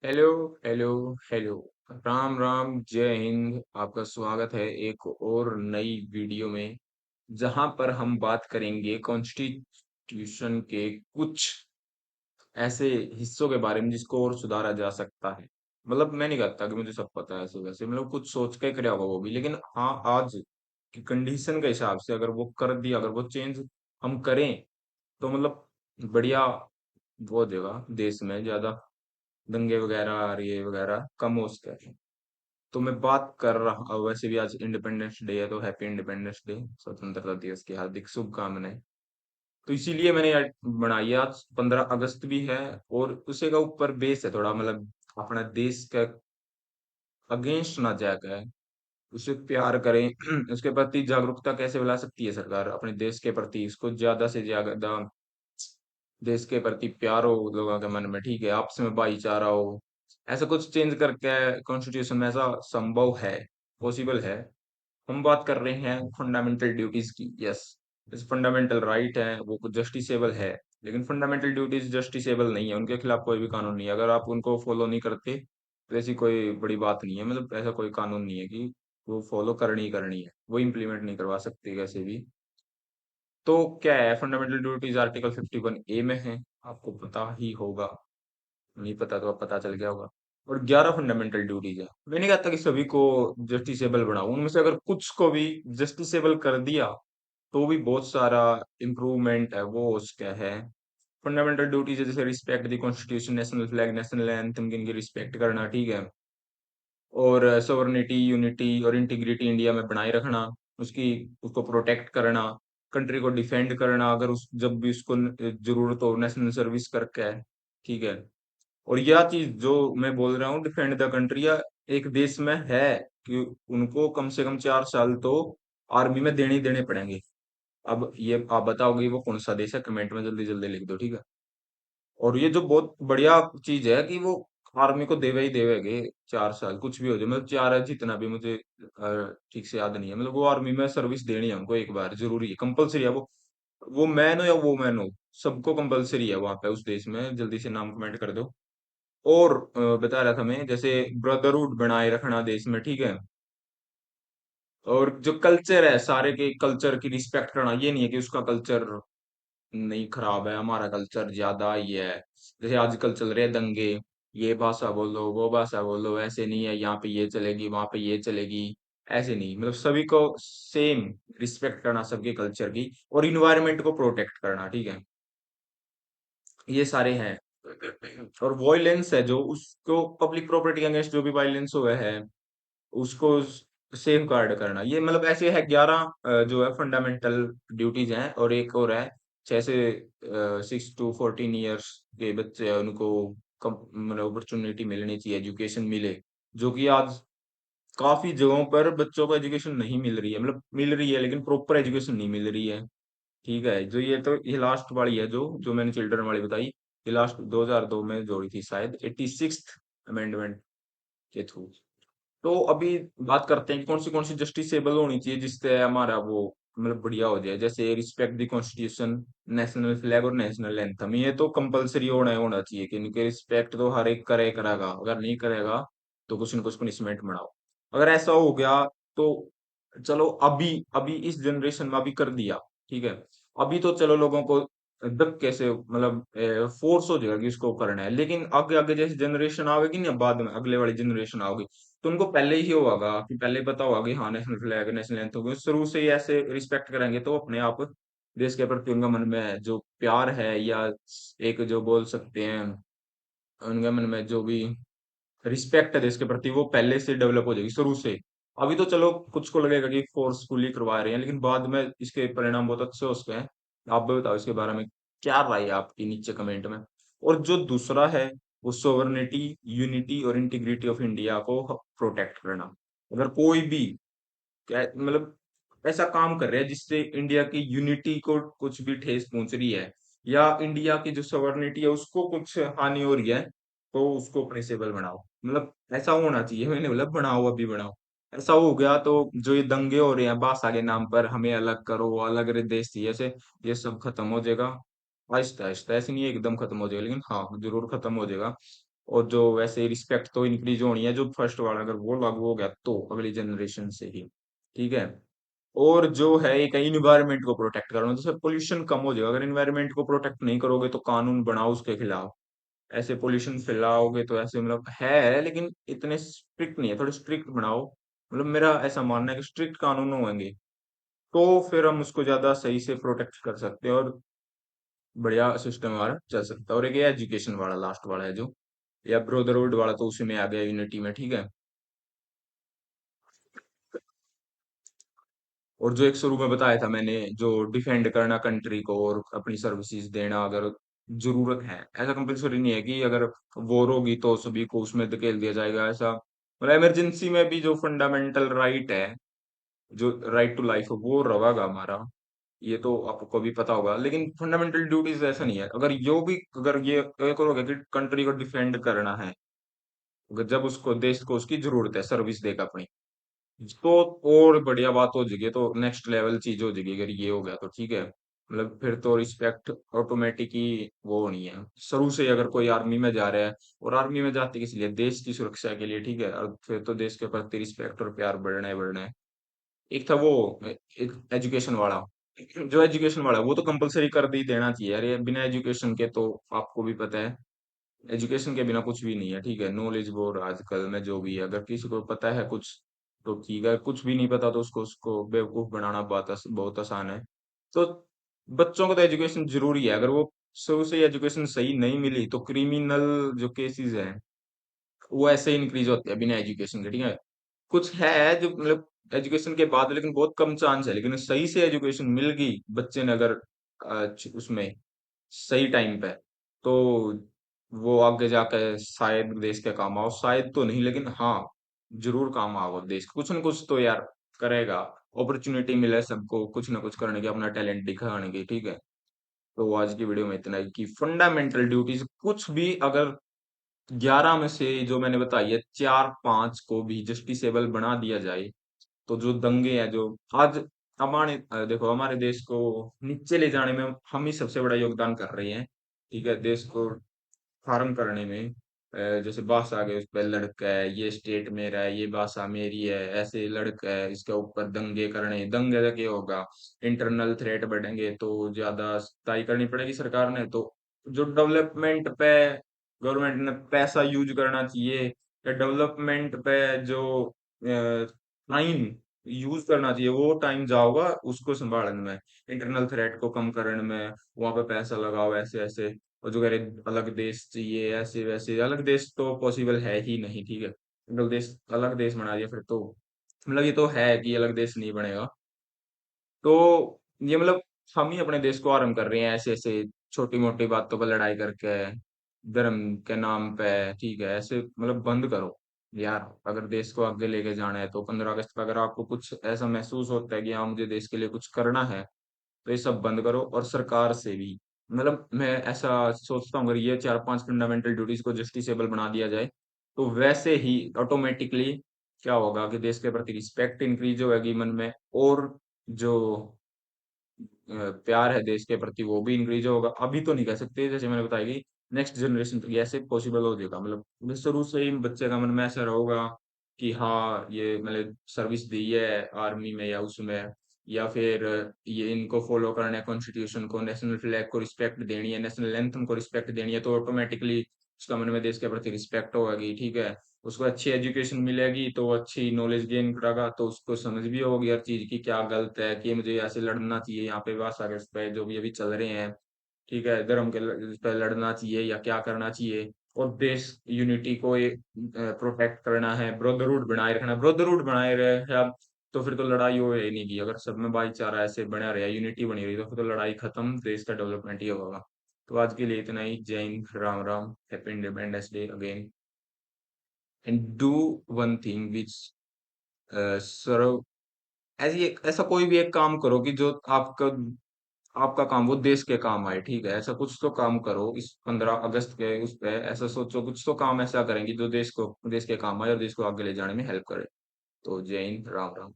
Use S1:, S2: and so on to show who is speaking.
S1: Hello hello hello. Ram Ram, जय हिंद। आपका स्वागत है एक और नई वीडियो में, जहां पर हम बात करेंगे कॉन्स्टिट्यूशन के कुछ ऐसे हिस्सों के बारे में जिसको और सुधारा जा सकता है। मतलब मैं नहीं कहता कि मुझे सब पता है ऐसे वैसे, मतलब कुछ सोच के कराया होगा वो भी, लेकिन हाँ, आज की कंडीशन के हिसाब से अगर वो कर दिया, अगर वो चेंज हम करें तो मतलब बढ़िया वो हो जाएगा, देश में ज्यादा दंगे वगैरह ये वगैरह कम हो सकते हैं। तो मैं बात कर रहा, वैसे भी आज इंडिपेंडेंस डे है, तो हैप्पी इंडिपेंडेंस डे, स्वतंत्रता दिवस की हार्दिक शुभकामनाएं। तो इसीलिए मैंने आज बनाई है। आज 15 अगस्त भी है, और उसी का ऊपर बेस है थोड़ा, मतलब अपना देश का अगेंस्ट ना जाए, उसे प्यार करें। उसके प्रति जागरूकता कैसे फैला सकती है सरकार अपने देश के प्रति, इसको ज्यादा से ज्यादा देश के प्रति प्यार हो लोगों के मन में, ठीक है, आपस में भाईचारा हो। ऐसा कुछ चेंज करके कॉन्स्टिट्यूशन में ऐसा संभव है, पॉसिबल है। हम बात कर रहे हैं फंडामेंटल ड्यूटीज की। यस, इस फंडामेंटल राइट है वो कुछ जस्टिसेबल है, लेकिन फंडामेंटल ड्यूटीज जस्टिसेबल नहीं है, उनके खिलाफ कोई भी कानून नहीं है। अगर आप उनको फॉलो नहीं करते तो ऐसी कोई बड़ी बात नहीं है, मतलब ऐसा कोई कानून नहीं है कि वो फॉलो करनी ही करनी है, वो इम्प्लीमेंट नहीं करवा सकते कैसे भी। तो क्या है, फंडामेंटल ड्यूटीज आर्टिकल 51A में है, आपको पता ही होगा। नहीं पता तो अब पता चल गया होगा। और 11 फंडामेंटल ड्यूटीज है। मैं नहीं कहता कि सभी को जस्टिसेबल बनाओ, उनमें से अगर कुछ को भी जस्टिसेबल कर दिया तो भी बहुत सारा इम्प्रूवमेंट है वो उसका है। फंडामेंटल ड्यूटीज है जैसे respect the constitution, national flag, national anthem की रिस्पेक्ट करना, ठीक है। और सोवरेनिटी, यूनिटी और इंटीग्रिटी इंडिया में बनाए रखना, उसकी उसको प्रोटेक्ट करना, कंट्री को डिफेंड करना, अगर उस जब भी उसको जरूरत हो नेशनल सर्विस करके है, ठीक है। और यह चीज जो मैं बोल रहा हूँ डिफेंड द कंट्री, या एक देश में है कि उनको कम से कम 4 साल तो आर्मी में देने ही देने पड़ेंगे। अब ये आप बताओगे वो कौन सा देश है, कमेंट में जल्दी जल्दी लिख दो, ठीक है। और ये जो बहुत बढ़िया चीज है कि वो आर्मी को देवे ही देवेगे 4 साल, कुछ भी हो जाए, मतलब चार है जितना भी, मुझे ठीक से याद नहीं है, मतलब वो आर्मी में सर्विस देनी है हमको एक बार, जरूरी है, कंपलसरी है वो मैन हो या वो मैन हो, सबको कंपलसरी है वहां पे उस देश में। जल्दी से नाम कमेंट कर दो। और बता रहा था मैं, जैसे ब्रदरहुड बनाए रखना देश में, ठीक है। और जो कल्चर है, सारे के कल्चर की रिस्पेक्ट करना, ये नहीं है कि उसका कल्चर नहीं खराब है, हमारा कल्चर ज्यादा ही है। जैसे आजकल चल रहे हैं दंगे, ये भाषा बोलो वो भाषा बोलो, ऐसे नहीं है, यहाँ पे ये चलेगी वहां पे ये चलेगी, ऐसे नहीं, मतलब सभी को सेम रिस्पेक्ट करना सबके कल्चर की, और इन्वायरमेंट को प्रोटेक्ट करना, ठीक है। ये सारे हैं। और वॉयलेंस है जो, उसको पब्लिक प्रॉपर्टी के अगेंस्ट जो भी वायलेंस हुआ है उसको सेफ गार्ड करना, ये मतलब ऐसे है 11 जो है फंडामेंटल ड्यूटीज हैं। और एक और है, जैसे 6 to 14 ईयर्स के बच्चे हैं उनको कम मतलब अपॉर्चुनिटी मिलनी चाहिए, एजुकेशन मिले, जो कि आज काफी जगहों पर बच्चों को एजुकेशन नहीं मिल रही है, मतलब मिल रही है लेकिन प्रॉपर एजुकेशन नहीं मिल रही है, ठीक है। जो ये तो ये लास्ट वाली है, जो जो मैंने चिल्ड्रन वाली बताई, ये लास्ट 2002 में जोड़ी थी शायद, 86th अमेंडमेंट के थ्रू। तो अभी बात करते हैं कि कौन सी जस्टिसेबल होनी चाहिए जिससे हमारा वो मतलब बढ़िया हो जाए। जैसे respect the constitution, national flag और नेशनल एंथम, ये तो कंपलसरी होना चाहिए कि इनके रिस्पेक्ट तो हर एक करेगा, अगर नहीं करेगा तो कुछ न कुछ पनिशमेंट बनाओ। अगर ऐसा हो गया तो चलो, अभी अभी इस जनरेशन में अभी कर दिया, ठीक है। अभी तो चलो लोगों को धक्के से मतलब फोर्स हो जाएगा कि इसको करना है, लेकिन आगे आगे जैसे जनरेशन आवेगी ना, बाद में अगले वाली जनरेशन आओगी, तो उनको पहले ही होगा कि पहले ही पता होगा कि हाँ नेशनल फ्लैग नेशनल एंथम, शुरू से ही ऐसे रिस्पेक्ट करेंगे तो अपने आप देश के प्रति उनका मन में जो प्यार है, या एक जो बोल सकते हैं उनके मन में जो भी रिस्पेक्ट है देश के प्रति, वो पहले से डेवलप हो जाएगी शुरू से। अभी तो चलो कुछ को लगेगा कि फोर्सफुली करवा रहे हैं, लेकिन बाद में इसके परिणाम बहुत अच्छे हो सकते हैं। आप भी बताओ इसके बारे में क्या राय है आपकी, नीचे कमेंट में। और जो दूसरा है वो सोवरेनिटी, यूनिटी और इंटीग्रिटी ऑफ इंडिया को प्रोटेक्ट करना। अगर कोई भी मतलब ऐसा काम कर रहे हैं जिससे इंडिया की यूनिटी को कुछ भी ठेस पहुंच रही है, या इंडिया की जो सवर्निटी है उसको कुछ हानि हो रही है, तो उसको प्रिंसिपल बनाओ, मतलब ऐसा होना चाहिए। मैंने बोला बनाओ, अभी बनाओ। ऐसा हो गया तो जो ये दंगे हो रहे हैं भाषा के नाम पर, हमें अलग करो, अलग रे देश चाहिए ऐसे, ये सब खत्म हो जाएगा आहिस्ता आहिस्ता। ऐसे नहीं है एकदम खत्म हो जाएगा, लेकिन हाँ जरूर खत्म हो जाएगा। और जो वैसे रिस्पेक्ट तो इंक्रीज होनी है, जो फर्स्ट वाला अगर वो लागू हो गया तो अगली जनरेशन से ही, ठीक है। और जो है एक इन्वायरमेंट को प्रोटेक्ट करना, जैसे पोल्यूशन कम हो जाएगा अगर इन्वायरमेंट को प्रोटेक्ट नहीं करोगे, तो कानून बनाओ उसके खिलाफ। ऐसे पोल्यूशन फैलाओगे तो ऐसे मतलब है, लेकिन इतने स्ट्रिक्ट नहीं है, थोड़े स्ट्रिक्ट बनाओ। मतलब मेरा ऐसा मानना है कि स्ट्रिक्ट कानून होंगे तो फिर हम उसको ज्यादा सही से प्रोटेक्ट कर सकते हैं, और बढ़िया सिस्टम हमारा चल सकता है। और एक ये एजुकेशन वाला लास्ट वाला है जो, या ब्रदरहुड वाला, तो उसी में आ गया यूनिटी में, ठीक है। और जो एक शुरू में बताया था मैंने, जो डिफेंड करना कंट्री को और अपनी सर्विसेज देना, अगर जरूरत है, ऐसा कंपल्सरी नहीं है कि अगर वॉर होगी तो सभी को उसमें धकेल दिया जाएगा, ऐसा मतलब इमरजेंसी में भी जो फंडामेंटल राइट है, जो राइट टू लाइफ, वो रहेगा हमारा। ये तो आपको भी पता होगा, लेकिन फंडामेंटल ड्यूटीज ऐसा नहीं है। अगर यो भी, अगर ये करोगे कि कंट्री को डिफेंड करना है, अगर जब उसको देश को उसकी जरूरत है, सर्विस देगा अपनी, तो और बढ़िया बात हो जाएगी, तो नेक्स्ट लेवल चीज हो जाएगी अगर ये हो गया तो, ठीक है। मतलब फिर तो रिस्पेक्ट ऑटोमेटिक ही वो होनी है शुरू से ही। अगर कोई आर्मी में जा रहा है, और आर्मी में जाते किस लिए, देश की सुरक्षा के लिए, ठीक है, और फिर तो देश के प्रति रिस्पेक्ट और प्यार बढ़ना ही बढ़ना है। एक था वो, एक एजुकेशन वाला, जो एजुकेशन वाला है, वो तो कंपलसरी कर दी देना चाहिए यार। ये बिना एजुकेशन के तो आपको भी पता है, एजुकेशन के बिना कुछ भी नहीं है, ठीक है। नॉलेज बोर्ड आजकल में जो भी है, अगर किसी को पता है कुछ तो ठीक है, कुछ भी नहीं पता तो उसको उसको बेवकूफ बनाना बहुत आसान है। तो बच्चों को तो एजुकेशन जरूरी है। अगर वो शुरू से एजुकेशन सही नहीं मिली, तो क्रिमिनल जो केसेस हैं वो ऐसे ही इंक्रीज होते हैं बिना एजुकेशन के, ठीक है। कुछ है जो मतलब एजुकेशन के बाद, लेकिन बहुत कम चांस है। लेकिन सही से एजुकेशन मिल गई बच्चे ने अगर उसमें सही टाइम पे, तो वो आगे जाके शायद देश के काम आओ, शायद तो नहीं लेकिन हाँ, जरूर काम आओ देश को। कुछ न कुछ तो यार करेगा। अपॉर्चुनिटी मिले सबको कुछ ना कुछ करने की, अपना टैलेंट दिखाने की, ठीक है। तो आज की वीडियो में इतना ही कि फंडामेंटल ड्यूटीज कुछ भी, अगर 11 में से जो मैंने बताई है, 4-5 को भी जस्टिसेबल बना दिया जाए, तो जो दंगे हैं जो आज हमारे देखो हमारे देश को नीचे ले जाने में हम ही सबसे बड़ा योगदान कर रहे हैं, ठीक है। देश को फार्म करने में जैसे भाषा आ गए, उस पर लड़का है, ये स्टेट मेरा है, ये भाषा मेरी है, ऐसे लड़का है, इसके ऊपर दंगे करने, दंगे से क्या होगा, इंटरनल थ्रेट बढ़ेंगे, तो ज्यादा सख्ताई करनी पड़ेगी सरकार ने। तो जो डेवलपमेंट पे गवर्नमेंट ने पैसा यूज करना चाहिए, या डेवलपमेंट पे जो टाइम यूज करना चाहिए, वो टाइम जाओगा उसको संभालने में, इंटरनल थ्रेट को कम करने में, वहां पे पैसा लगाओ ऐसे ऐसे। और जो कह रहे अलग देश चाहिए ऐसे वैसे, अलग देश तो पॉसिबल है ही नहीं, ठीक है। अलग देश बना दिया फिर तो, मतलब ये तो है कि अलग देश नहीं बनेगा। तो ये मतलब हम ही अपने देश को आरम्भ कर रहे हैं ऐसे ऐसे छोटी मोटी बातों पर लड़ाई करके, धर्म के नाम पे, ठीक है। ऐसे मतलब बंद करो यार। अगर देश को आगे लेके जाना है, तो 15 अगस्त पर अगर आपको कुछ ऐसा महसूस होता है कि हाँ मुझे देश के लिए कुछ करना है, तो ये सब बंद करो। और सरकार से भी, मतलब मैं ऐसा सोचता हूँ, अगर ये 4-5 फंडामेंटल ड्यूटीज को जस्टिसेबल बना दिया जाए, तो वैसे ही ऑटोमेटिकली क्या होगा कि देश के प्रति रिस्पेक्ट इंक्रीज होगी मन में, और जो प्यार है देश के प्रति वो भी इंक्रीज होगा। अभी तो नहीं कह सकते, जैसे मैंने बताया कि नेक्स्ट जनरेशन तक ये ऐसे पॉसिबल हो जाएगा। मतलब शुरू से ही बच्चे का मन में ऐसा रहेगा कि हाँ ये मतलब सर्विस दी है आर्मी में या उसमें, या फिर ये इनको फॉलो करना है, कॉन्स्टिट्यूशन को, नेशनल फ्लैग को रिस्पेक्ट देनी है, नेशनल एंथम को रिस्पेक्ट देनी है, तो ऑटोमेटिकली उसका मन में देश के प्रति रिस्पेक्ट होगी, ठीक है। उसको अच्छी एजुकेशन मिलेगी, तो वो अच्छी नॉलेज गेन करेगा, तो उसको समझ भी होगी हर चीज की क्या गलत है, कि मुझे ऐसे लड़ना चाहिए, यहाँ पे भाषा के उस पे जो भी अभी चल रहे हैं, ठीक है, धर्म के उस पे लड़ना चाहिए या क्या करना चाहिए। और देश यूनिटी को प्रोटेक्ट करना है, ब्रदरहुड बनाए रखना, ब्रदरहुड बनाए रहे, तो फिर तो लड़ाई हो ही नहीं की। अगर सब में भाईचारा ऐसे बना रहा, यूनिटी बनी रही, तो फिर तो लड़ाई खत्म, देश का डेवलपमेंट ही होगा। तो आज के लिए इतना ही। जय हिंद, Ram Ram, happy independence day again. And do one thing which serve, ऐसा कोई भी एक काम करो कि जो आपका आपका काम वो देश के काम आए, ठीक है। ऐसा कुछ तो काम करो इस 15 अगस्त के उस पे, ऐसा सोचो कुछ तो काम ऐसा करेंगे जो देश के काम आए और देश को आगे ले जाने में हेल्प करे। तो जय हिंद, राम राम।